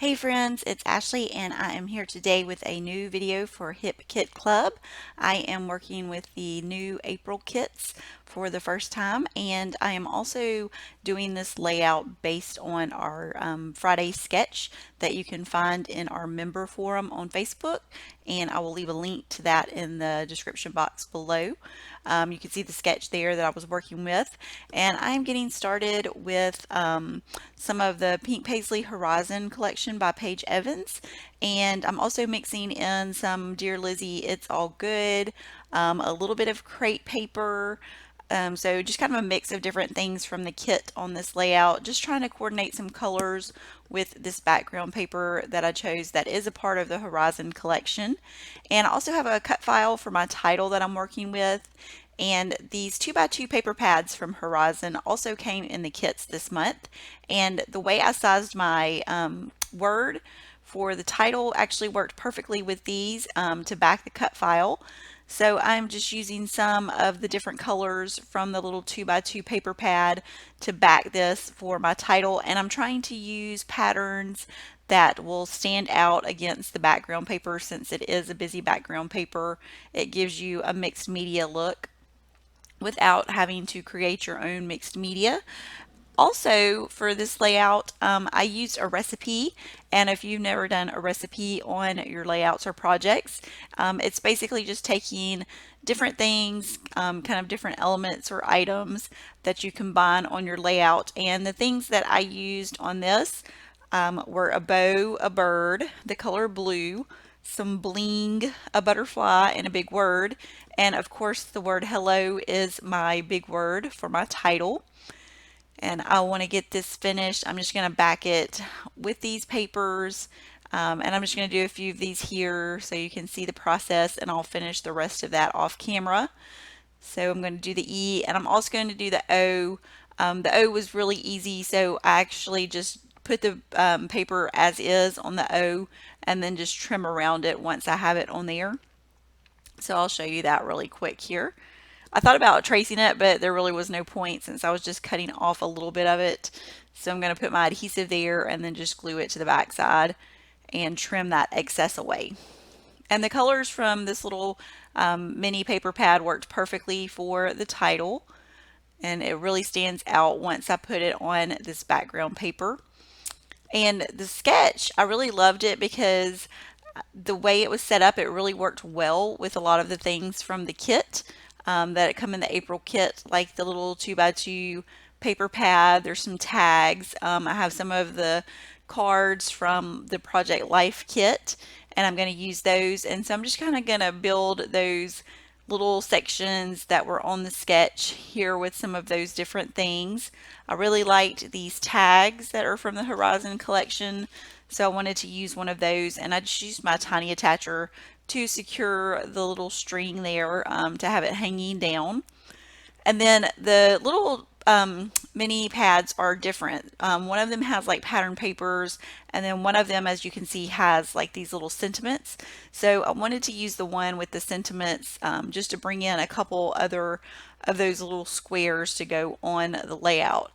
Hey friends, it's Ashley and I am here today with a new video for Hip Kit Club. I am working with the new April kits for the first time, and I am also doing this layout based on our Friday sketch that you can find in our member forum on Facebook, and I will leave a link to that in the description box below. You can see the sketch there that I was working with, and I am getting started with some of the Pink Paisley Horizon collection by Paige Evans, and I'm also mixing in some Dear Lizzie It's All Good, a little bit of crepe paper, so just kind of a mix of different things from the kit on this layout, just trying to coordinate some colors with this background paper that I chose that is a part of the Horizon collection. And I also have a cut file for my title that I'm working with. And these 2x2 paper pads from Horizon also came in the kits this month. And the way I sized my word for the title actually worked perfectly with these to back the cut file. So I'm just using some of the different colors from the little 2x2 paper pad to back this for my title, and I'm trying to use patterns that will stand out against the background paper since it is a busy background paper. It gives you a mixed media look without having to create your own mixed media. Also, for this layout, I used a recipe, and if you've never done a recipe on your layouts or projects, it's basically just taking different things, kind of different elements or items that you combine on your layout. And the things that I used on this were a bow, a bird, the color blue, some bling, a butterfly, and a big word. And of course, the word hello is my big word for my title. And I want to get this finished. I'm just going to back it with these papers, and I'm just going to do a few of these here so you can see the process, and I'll finish the rest of that off camera. So I'm going to do the E, and I'm also going to do the O. The O was really easy, so I actually just put the paper as is on the O and then just trim around it once I have it on there. So I'll show you that really quick here. I thought about tracing it, but there really was no point since I was just cutting off a little bit of it. So I'm going to put my adhesive there and then just glue it to the back side and trim that excess away. And the colors from this little mini paper pad worked perfectly for the title, and it really stands out once I put it on this background paper. And the sketch, I really loved it because the way it was set up, it really worked well with a lot of the things from the kit that come in the April kit, like the little 2x2 paper pad. There's some tags. I have some of the cards from the Project Life kit, and I'm going to use those. And so I'm just kind of going to build those little sections that were on the sketch here with some of those different things. I really liked these tags that are from the Horizon collection, so I wanted to use one of those, and I just used my tiny attacher to secure the little string there to have it hanging down. And then the little mini pads are different. One of them has like pattern papers, and then one of them, as you can see, has like these little sentiments. So I wanted to use the one with the sentiments just to bring in a couple other of those little squares to go on the layout.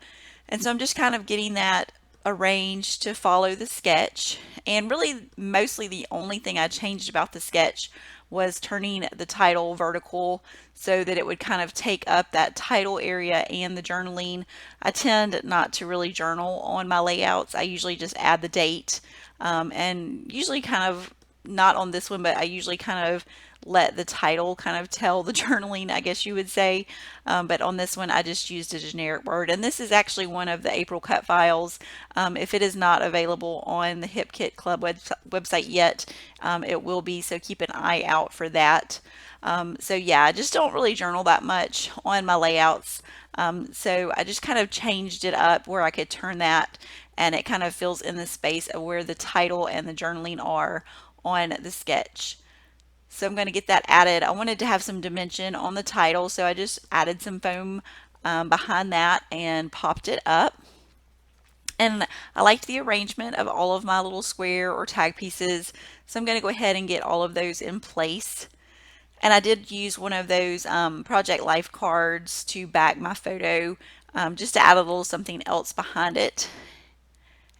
And so I'm just kind of getting that arranged to follow the sketch. And really, mostly the only thing I changed about the sketch was turning the title vertical so that it would kind of take up that title area and the journaling. I tend not to really journal on my layouts. I usually just add the date, and usually kind of not on this one, but I usually kind of let the title kind of tell the journaling, I guess you would say. But on this one, I just used a generic word. And this is actually one of the April cut files. If it is not available on the Hip Kit Club website yet, it will be, so keep an eye out for that. So yeah, I just don't really journal that much on my layouts. So I just kind of changed it up where I could turn that, and it kind of fills in the space of where the title and the journaling are on the sketch. So I'm going to get that added. I wanted to have some dimension on the title, so I just added some foam behind that and popped it up. And I liked the arrangement of all of my little square or tag pieces, so I'm going to go ahead and get all of those in place. And I did use one of those Project Life cards to back my photo, just to add a little something else behind it.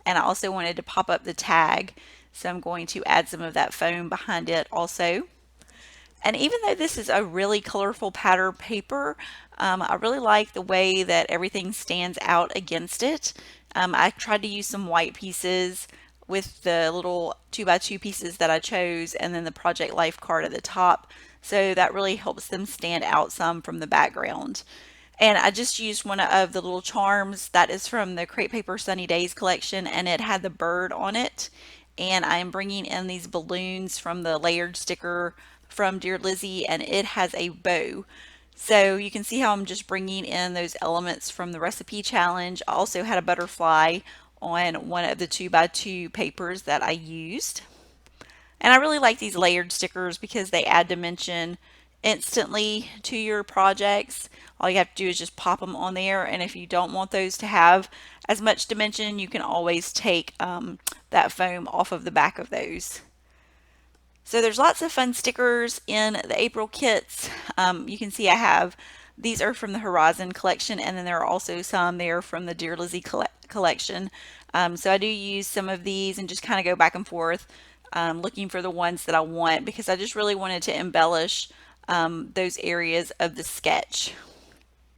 and I also wanted to pop up the tag, so I'm going to add some of that foam behind it also. And even though this is a really colorful pattern paper, I really like the way that everything stands out against it. I tried to use some white pieces with the little 2x2 pieces that I chose, and then the Project Life card at the top. So that really helps them stand out some from the background. And I just used one of the little charms that is from the Crepe Paper Sunny Days collection, and it had the bird on it. And I am bringing in these balloons from the layered sticker from Dear Lizzie, and it has a bow. So you can see how I'm just bringing in those elements from the recipe challenge. I also had a butterfly on one of the 2x2 papers that I used. And I really like these layered stickers because they add dimension instantly to your projects. All you have to do is just pop them on there, and if you don't want those to have as much dimension, you can always take that foam off of the back of those. So there's lots of fun stickers in the April kits. You can see I have, these are from the Horizon collection, and then there are also some there from the Dear Lizzie collection. So I do use some of these and just kind of go back and forth looking for the ones that I want, because I just really wanted to embellish those areas of the sketch.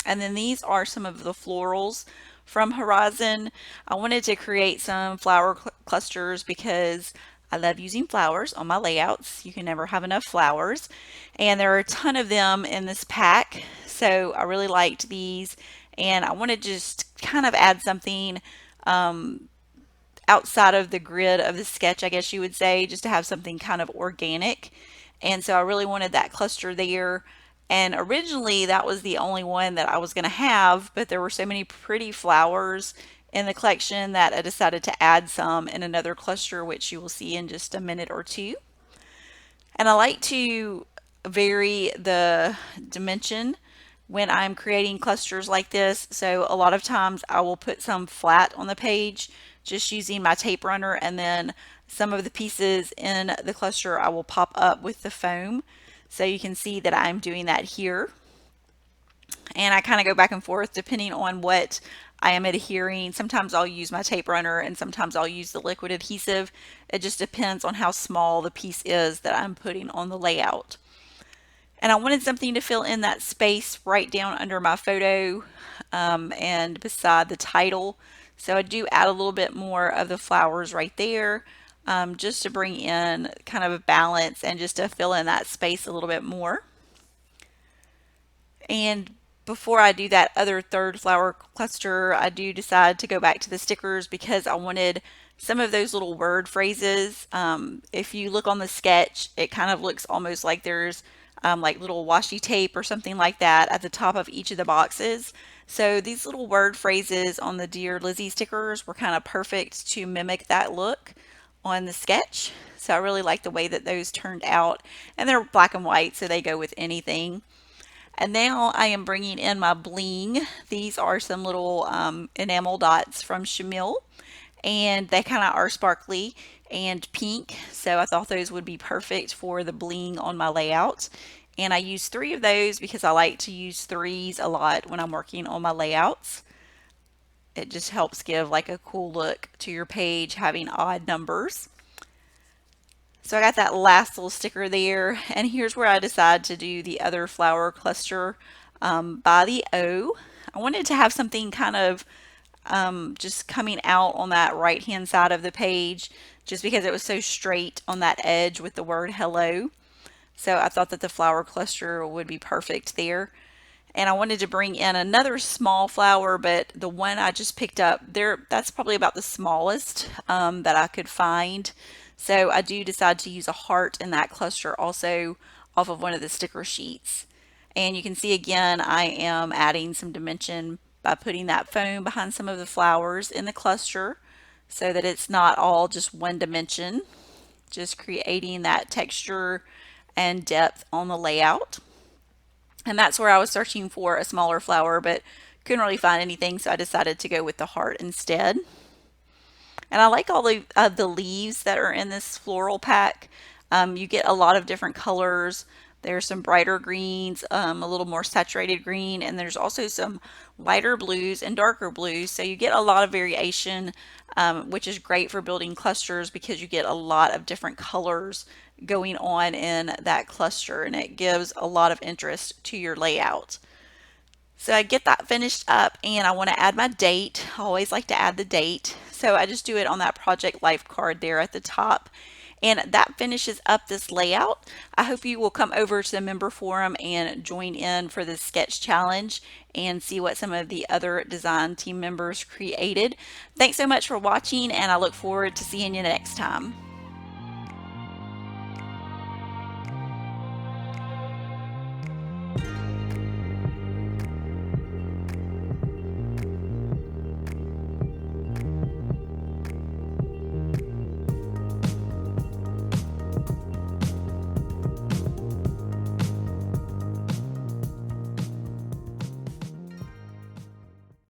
And then these are some of the florals from Horizon. I wanted to create some flower clusters because I love using flowers on my layouts. You can never have enough flowers. And there are a ton of them in this pack. So I really liked these. And I want to just kind of add something outside of the grid of the sketch, I guess you would say, just to have something kind of organic. And so I really wanted that cluster there. And originally that was the only one that I was going to have, but there were so many pretty flowers in the collection that I decided to add some in another cluster, which you will see in just a minute or two. And I like to vary the dimension when I'm creating clusters like this. So a lot of times I will put some flat on the page just using my tape runner, and then some of the pieces in the cluster I will pop up with the foam. So you can see that I'm doing that here. And I kind of go back and forth depending on what I am adhering. Sometimes I'll use my tape runner and sometimes I'll use the liquid adhesive. It just depends on how small the piece is that I'm putting on the layout. And I wanted something to fill in that space right down under my photo and beside the title. So I do add a little bit more of the flowers right there just to bring in kind of a balance and just to fill in that space a little bit more. And before I do that other third flower cluster, I do decide to go back to the stickers because I wanted some of those little word phrases. If you look on the sketch, it kind of looks almost like there's like little washi tape or something like that at the top of each of the boxes. So these little word phrases on the Dear Lizzie stickers were kind of perfect to mimic that look on the sketch. So I really like the way that those turned out, and they're black and white, so they go with anything. And now I am bringing in my bling. These are some little enamel dots from Shamil, and they kind of are sparkly and pink, so I thought those would be perfect for the bling on my layout. And I used 3 of those because I like to use 3s a lot when I'm working on my layouts. It just helps give like a cool look to your page having odd numbers. So I got that last little sticker there, and here's where I decided to do the other flower cluster by the O. I wanted to have something kind of just coming out on that right hand side of the page, just because it was so straight on that edge with the word hello. So I thought that the flower cluster would be perfect there. And I wanted to bring in another small flower, but the one I just picked up there, that's probably about the smallest that I could find. So I do decide to use a heart in that cluster also off of one of the sticker sheets. And you can see again, I am adding some dimension by putting that foam behind some of the flowers in the cluster so that it's not all just one dimension, just creating that texture and depth on the layout. And that's where I was searching for a smaller flower, but couldn't really find anything, so I decided to go with the heart instead. And I like all the leaves that are in this floral pack. You get a lot of different colors, There's some brighter greens, a little more saturated green, and there's also some lighter blues and darker blues. So you get a lot of variation, which is great for building clusters because you get a lot of different colors going on in that cluster, and it gives a lot of interest to your layout. So I get that finished up and I want to add my date. I always like to add the date. So I just do it on that project life card there at the top. And that finishes up this layout. I hope you will come over to the member forum and join in for this sketch challenge and see what some of the other design team members created. Thanks so much for watching, and I look forward to seeing you next time.